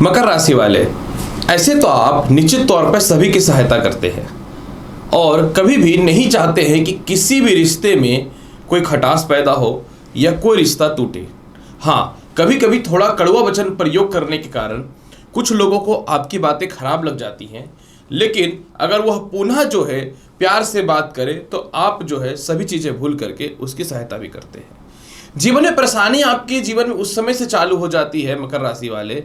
मकर राशि वाले, ऐसे तो आप निश्चित तौर पर सभी की सहायता करते हैं और कभी भी नहीं चाहते हैं कि किसी भी रिश्ते में कोई खटास पैदा हो या कोई रिश्ता टूटे। हाँ, कभी कभी थोड़ा कड़वा वचन प्रयोग करने के कारण कुछ लोगों को आपकी बातें खराब लग जाती हैं, लेकिन अगर वह पुनः जो है प्यार से बात करे तो आप जो है सभी चीज़ें भूल करके उसकी सहायता भी करते हैं। जीवन में परेशानी आपके जीवन में उस समय से चालू हो जाती है मकर राशि वाले,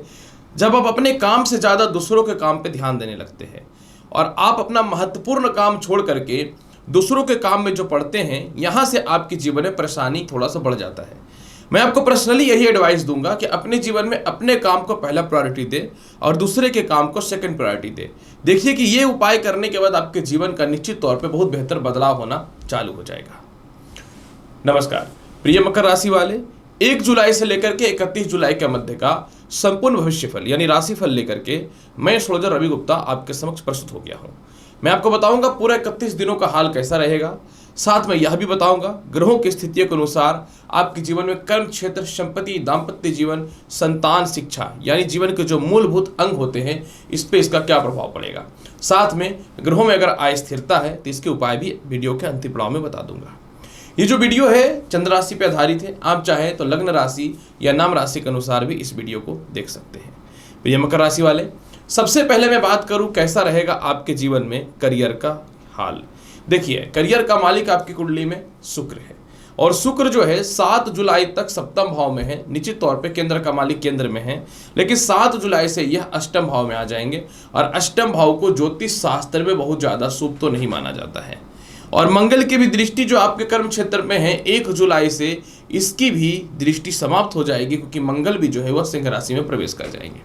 जब आप अपने काम से ज़्यादा दूसरों के काम पे ध्यान देने लगते हैं और आप अपना महत्वपूर्ण काम छोड़ करके दूसरों के काम में जो पड़ते हैं, यहाँ से आपके जीवन में परेशानी थोड़ा सा बढ़ जाता है। मैं आपको पर्सनली यही एडवाइस दूंगा कि अपने जीवन में अपने काम को पहला प्रायोरिटी दे और दूसरे के काम को सेकंड प्रायोरिटी दे। देखिए कि ये उपाय करने के बाद आपके जीवन का निश्चित तौर पे बहुत बेहतर बदलाव होना चालू हो जाएगा। नमस्कार प्रिय मकर राशि वाले, 1 जुलाई से लेकर के 31 जुलाई के मध्य का संपूर्ण भविष्यफल यानी राशिफल लेकर के मैं एस्ट्रोलॉजर रवि गुप्ता आपके समक्ष प्रस्तुत हो गया हूं। मैं आपको बताऊंगा पूरा 31 दिनों का हाल कैसा रहेगा, साथ में यह भी बताऊंगा ग्रहों की स्थितियों के अनुसार आपके जीवन में कर्म क्षेत्र, संपत्ति, दाम्पत्य जीवन, संतान, शिक्षा यानी जीवन के जो मूलभूत अंग होते हैं इस पे इसका क्या प्रभाव पड़ेगा। साथ में ग्रहों में अगर अस्थिरता है तो इसके उपाय भी वीडियो के अंतिम पड़ाव में बता दूंगा। ये जो वीडियो है चंद्र राशि पे आधारित है, आप चाहें तो लग्न राशि या नाम राशि के अनुसार भी इस वीडियो को देख सकते हैं। प्रिय मकर राशि वाले, सबसे पहले मैं बात करूं कैसा रहेगा आपके जीवन में करियर का हाल। देखिए, करियर का मालिक आपकी कुंडली में शुक्र है और शुक्र जो है 7 जुलाई तक सप्तम भाव में है। निश्चित तौर पे केंद्र का मालिक केंद्र में है, लेकिन 7 जुलाई से यह अष्टम भाव में आ जाएंगे और अष्टम भाव को ज्योतिष शास्त्र में बहुत ज्यादा शुभ तो नहीं माना जाता है। और मंगल की भी दृष्टि जो आपके कर्म क्षेत्र में है 1 जुलाई से इसकी भी दृष्टि समाप्त हो जाएगी, क्योंकि मंगल भी जो है वह सिंह राशि में प्रवेश कर जाएंगे।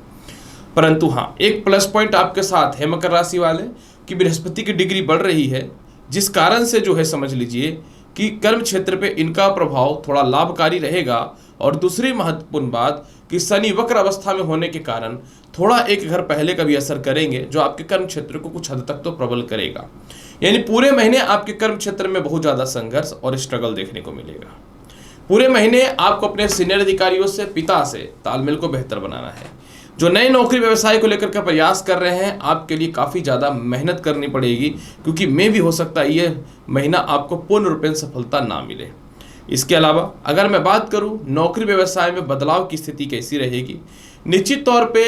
परंतु हाँ, एक प्लस पॉइंट आपके साथ है मकर राशि वाले कि बृहस्पति की डिग्री बढ़ रही है, जिस कारण से जो है समझ लीजिए कि कर्म क्षेत्र पे इनका प्रभाव थोड़ा लाभकारी रहेगा। और दूसरी महत्वपूर्ण बात कि शनि वक्र अवस्था में होने के कारण थोड़ा एक घर पहले का भी असर करेंगे, जो आपके कर्म क्षेत्र को कुछ हद तक तो प्रबल करेगा। यानी पूरे महीने आपके कर्म क्षेत्र में बहुत ज़्यादा संघर्ष और स्ट्रगल देखने को मिलेगा। पूरे महीने आपको अपने सीनियर अधिकारियों से, पिता से तालमेल को बेहतर बनाना है। जो नए नौकरी व्यवसाय को लेकर के प्रयास कर रहे हैं, आपके लिए काफ़ी ज़्यादा मेहनत करनी पड़ेगी, क्योंकि मैं भी हो सकता है ये महीना आपको पूर्ण रूपेण सफलता ना मिले। इसके अलावा अगर मैं बात करूं नौकरी व्यवसाय में बदलाव की स्थिति कैसी रहेगी, निश्चित तौर पे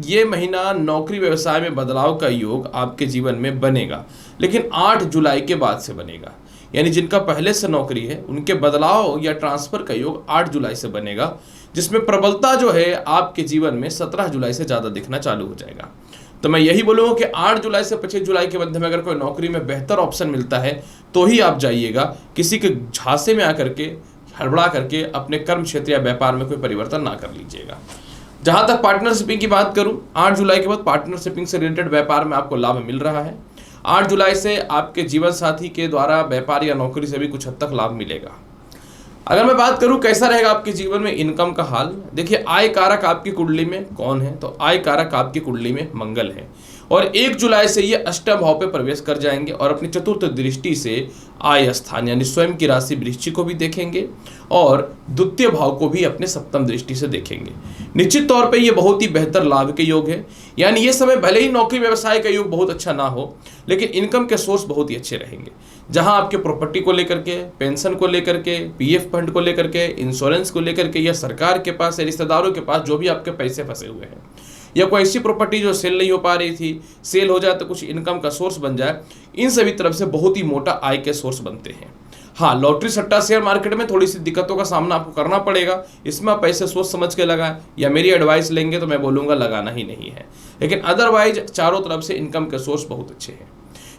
ये महीना नौकरी व्यवसाय में बदलाव का योग आपके जीवन में बनेगा, लेकिन 8 जुलाई के बाद से बनेगा। यानी जिनका पहले से नौकरी है उनके बदलाव या ट्रांसफर का योग 8 जुलाई से बनेगा, जिसमें प्रबलता जो है आपके जीवन में 17 जुलाई से ज़्यादा दिखना चालू हो जाएगा। तो मैं यही बोलूँगा कि 8 जुलाई से 25 जुलाई के मध्य में अगर कोई नौकरी में बेहतर ऑप्शन मिलता है तो ही आप जाइएगा। किसी के झांसे में आकर के हड़बड़ा करके अपने कर्म क्षेत्र या व्यापार में कोई परिवर्तन ना कर लीजिएगा। जहाँ तक पार्टनरशिपिंग की बात करूँ, 8 जुलाई के बाद पार्टनरशिपिंग से रिलेटेड व्यापार में आपको लाभ मिल रहा है। 8 जुलाई से आपके जीवन साथी के द्वारा व्यापार या नौकरी से भी कुछ हद तक लाभ मिलेगा। अगर मैं बात करूं कैसा रहेगा आपके जीवन में इनकम का हाल, देखिए आय कारक आपकी कुंडली में कौन है, तो आय कारक आपकी कुंडली में मंगल है और 1 जुलाई से ये अष्टम भाव पे प्रवेश कर जाएंगे और अपनी चतुर्थ दृष्टि से आय स्थान यानी स्वयं की राशि वृश्चिक को भी देखेंगे और द्वितीय भाव को भी अपने सप्तम दृष्टि से देखेंगे। निश्चित तौर पे ये बहुत ही बेहतर लाभ के योग है। यानी ये समय भले ही नौकरी व्यवसाय का योग बहुत अच्छा ना हो, लेकिन इनकम के सोर्स बहुत ही अच्छे रहेंगे। जहां आपके प्रॉपर्टी को लेकर के, पेंशन को लेकर के, पीएफ फंड को लेकर के, इंश्योरेंस को लेकर के या सरकार के पास या रिश्तेदारों के पास जो भी आपके पैसे फंसे हुए हैं, या कोई ऐसी प्रॉपर्टी जो सेल नहीं हो पा रही थी, सेल हो जाए तो कुछ इनकम का सोर्स बन जाए, इन सभी तरफ से बहुत ही मोटा आय के सोर्स बनते हैं। हाँ, लॉटरी सट्टा शेयर मार्केट में थोड़ी सी दिक्कतों का सामना आपको करना पड़ेगा, इसमें आप पैसे सोच समझ के लगाएं, या मेरी एडवाइस लेंगे तो मैं बोलूँगा लगाना ही नहीं है। लेकिन अदरवाइज चारों तरफ से इनकम के सोर्स बहुत अच्छे हैं।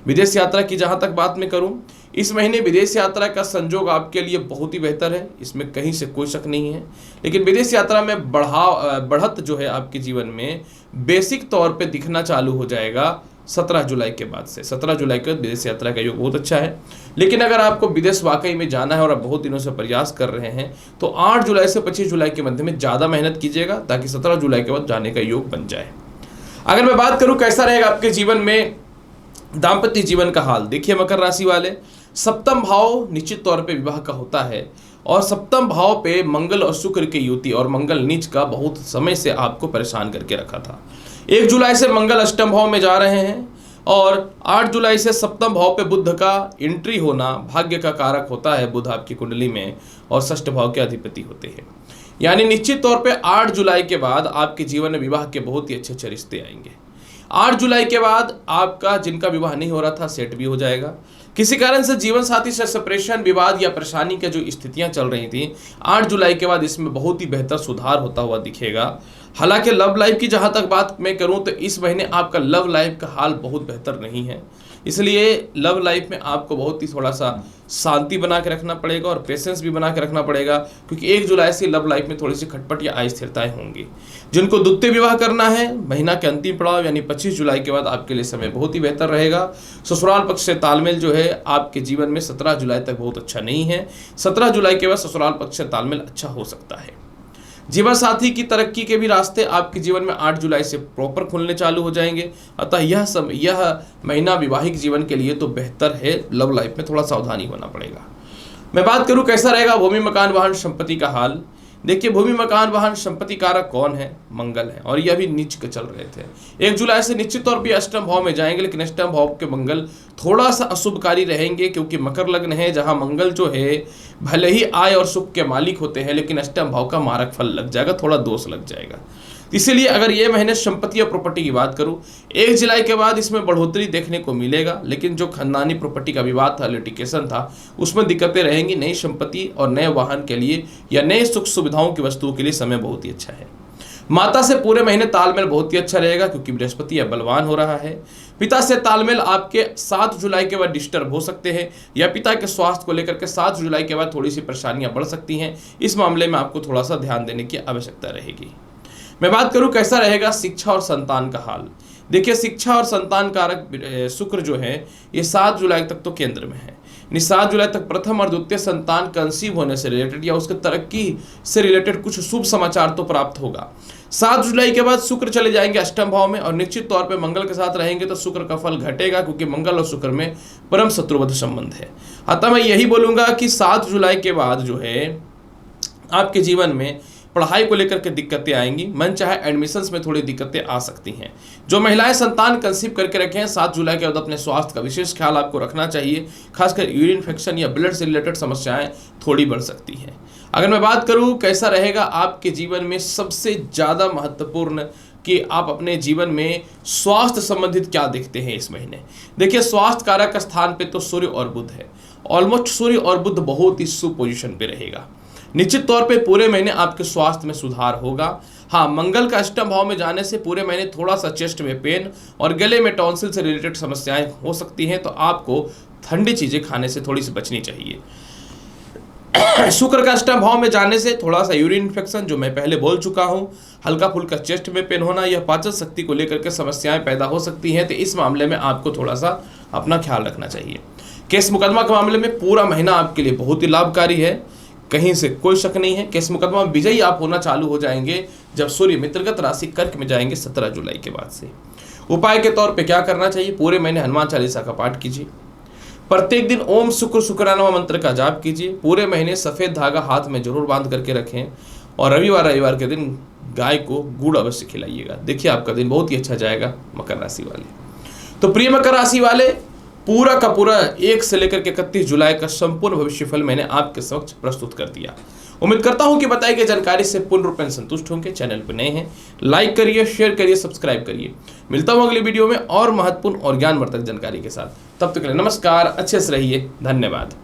विदेश यात्रा की जहाँ तक बात मैं करूँ, इस महीने विदेश यात्रा का संजोग आपके लिए बहुत ही बेहतर है, इसमें कहीं से कोई शक नहीं है। लेकिन विदेश यात्रा में बढ़त जो है आपके जीवन में बेसिक तौर पे दिखना चालू हो जाएगा 17 जुलाई के बाद से। 17 जुलाई का विदेश यात्रा का योग बहुत अच्छा है। लेकिन अगर आपको विदेश वाकई में जाना है और आप बहुत दिनों से प्रयास कर रहे हैं तो 8 जुलाई से 25 जुलाई के मध्य में ज़्यादा मेहनत कीजिएगा, ताकि 17 जुलाई के बाद जाने का योग बन जाए। अगर मैं बात करूँ कैसा रहेगा आपके जीवन में दाम्पत्य जीवन का हाल, देखिए मकर राशि वाले, सप्तम भाव निश्चित तौर पे विवाह का होता है और सप्तम भाव पे मंगल और शुक्र की युति और मंगल नीच का बहुत समय से आपको परेशान करके रखा था। 1 जुलाई से मंगल अष्टम भाव में जा रहे हैं और 8 जुलाई से सप्तम भाव पे बुध का एंट्री होना भाग्य का कारक होता है। बुध आपकी कुंडली में और षष्ठ भाव के अधिपति होते हैं, यानी निश्चित तौर पे 8 जुलाई के बाद आपके जीवन में विवाह के बहुत ही अच्छे अच्छे रिश्ते आएंगे। 8 जुलाई के बाद आपका जिनका विवाह नहीं हो रहा था सेट भी हो जाएगा। किसी कारण से जीवन साथी से सेपरेशन, विवाद या परेशानी के जो स्थितियां चल रही थी, 8 जुलाई के बाद इसमें बहुत ही बेहतर सुधार होता हुआ दिखेगा। हालांकि लव लाइफ की जहां तक बात मैं करूं तो इस महीने आपका लव लाइफ का हाल बहुत बेहतर नहीं है, इसलिए लव लाइफ में आपको बहुत ही थोड़ा सा शांति बना के रखना पड़ेगा और पेशेंस भी बना के रखना पड़ेगा, क्योंकि 1 जुलाई से लव लाइफ में थोड़ी सी खटपट या अस्थिरताएं होंगी। जिनको द्वितीय विवाह करना है, महीना के अंतिम पड़ाव यानी 25 जुलाई के बाद आपके लिए समय बहुत ही बेहतर रहेगा। ससुराल पक्ष से तालमेल जो है आपके जीवन में 17 जुलाई तक बहुत अच्छा नहीं है। 17 जुलाई के बाद ससुराल पक्ष से तालमेल अच्छा हो सकता है। जीवन साथी की तरक्की के भी रास्ते आपके जीवन में 8 जुलाई से प्रॉपर खुलने चालू हो जाएंगे। अतः यह महीना वैवाहिक जीवन के लिए तो बेहतर है। लव लाइफ में थोड़ा सावधानी होना पड़ेगा। मैं बात करूं कैसा रहेगा भूमि मकान वाहन संपत्ति का हाल। देखिए, भूमि मकान वाहन संपत्ति कारक कौन है? मंगल है, और यह भी नीच के चल रहे थे। 1 जुलाई से निश्चित तौर पर अष्टम भाव में जाएंगे, लेकिन अष्टम भाव के मंगल थोड़ा सा अशुभकारी रहेंगे, क्योंकि मकर लग्न है जहां मंगल जो है भले ही आय और सुख के मालिक होते हैं, लेकिन अष्टम भाव का मारक फल लग जाएगा, थोड़ा दोष लग जाएगा। इसीलिए अगर ये महीने संपत्ति और प्रॉपर्टी की बात करूं, 1 जुलाई के बाद इसमें बढ़ोतरी देखने को मिलेगा, लेकिन जो खानदानी प्रॉपर्टी का विवाद था, लिटिगेशन था, उसमें दिक्कतें रहेंगी। नई संपत्ति और नए वाहन के लिए या नए सुख सुविधाओं की वस्तुओं के लिए समय बहुत ही अच्छा है। माता से पूरे महीने तालमेल बहुत ही अच्छा रहेगा, क्योंकि बृहस्पति अब बलवान हो रहा है। पिता से तालमेल आपके 7 जुलाई के बाद डिस्टर्ब हो सकते हैं, या पिता के स्वास्थ्य को लेकर के 7 जुलाई के बाद थोड़ी सी परेशानियां बढ़ सकती हैं। इस मामले में आपको थोड़ा सा ध्यान देने की आवश्यकता रहेगी। मैं बात करूं कैसा रहेगा शिक्षा और संतान का हाल। देखिए, शिक्षा और संतान कारक शुक्र जो है ये 7 जुलाई तक तो केंद्र में है। 7 जुलाई तक प्रथम और द्वितीय संतान कंसीव होने से रिलेटेड या उसके तरक्की से रिलेटेड कुछ शुभ समाचार तो प्राप्त होगा। 7 जुलाई के बाद शुक्र चले जाएंगे अष्टम भाव में, और निश्चित तौर पे मंगल के साथ रहेंगे तो शुक्र का फल घटेगा, क्योंकि मंगल और शुक्र में परम शत्रुबद्ध संबंध है। अतः मैं यही बोलूंगा कि 7 जुलाई के बाद जो है आपके जीवन में पढ़ाई को लेकर के दिक्कतें आएंगी। मन चाहे एडमिशंस में थोड़ी दिक्कतें आ सकती हैं। जो महिलाएं संतान कंसीव करके रखे हैं, 7 जुलाई के बाद अपने स्वास्थ्य का विशेष ख्याल आपको रखना चाहिए। खासकर यूरिन इन्फेक्शन या ब्लड से रिलेटेड समस्याएं थोड़ी बढ़ सकती हैं। अगर मैं बात करूं कैसा रहेगा आपके जीवन में, सबसे ज़्यादा महत्वपूर्ण कि आप अपने जीवन में स्वास्थ्य संबंधित क्या देखते हैं इस महीने। देखिए, स्वास्थ्य कारक स्थान पे तो सूर्य और बुध है। ऑलमोस्ट सूर्य और बुध बहुत ही शुभ पोजीशन पे रहेगा। निश्चित तौर पे पूरे महीने आपके स्वास्थ्य में सुधार होगा। हाँ, मंगल का अष्टम भाव में जाने से पूरे महीने थोड़ा सा चेस्ट में पेन और गले में टॉन्सिल से रिलेटेड समस्याएं हो सकती हैं, तो आपको ठंडी चीजें खाने से थोड़ी सी बचनी चाहिए। शुक्र का अष्टम भाव में जाने से थोड़ा सा यूरिन इन्फेक्शन, जो मैं पहले बोल चुका हूं, हल्का फुल्का चेस्ट में पेन होना, यह पाचन शक्ति को लेकर के समस्याएं पैदा हो सकती हैं, तो इस मामले में आपको थोड़ा सा अपना ख्याल रखना चाहिए। केस मुकदमा के मामले में पूरा महीना आपके लिए बहुत ही लाभकारी है, कहीं से कोई शक नहीं है। केस मुकदमा विजयी आप होना चालू हो जाएंगे जब सूर्य मित्रगत राशि कर्क में जाएंगे 17 जुलाई के बाद से। उपाय के तौर पे क्या करना चाहिए? पूरे महीने हनुमान चालीसा का पाठ कीजिए। प्रत्येक दिन ओम शुक्र शुक्रानुमा मंत्र का जाप कीजिए। पूरे महीने सफेद धागा हाथ में जरूर बांध करके रखें, और रविवार के दिन गाय को गुड़ अवश्य खिलाइएगा। देखिए, आपका दिन बहुत ही अच्छा जाएगा मकर राशि वाले। तो प्रिय मकर राशि वाले, पूरा का पूरा 1 से लेकर के 31 जुलाई का संपूर्ण भविष्यफल मैंने आपके समक्ष प्रस्तुत कर दिया। उम्मीद करता हूं कि बताई गई जानकारी से पूर्ण रूप में संतुष्ट होंगे। चैनल पर नए हैं, लाइक करिए, शेयर करिए, सब्सक्राइब करिए। मिलता हूं अगली वीडियो में और महत्वपूर्ण और ज्ञानवर्धक जानकारी के साथ। तब तक के लिए नमस्कार, अच्छे से रहिए, धन्यवाद।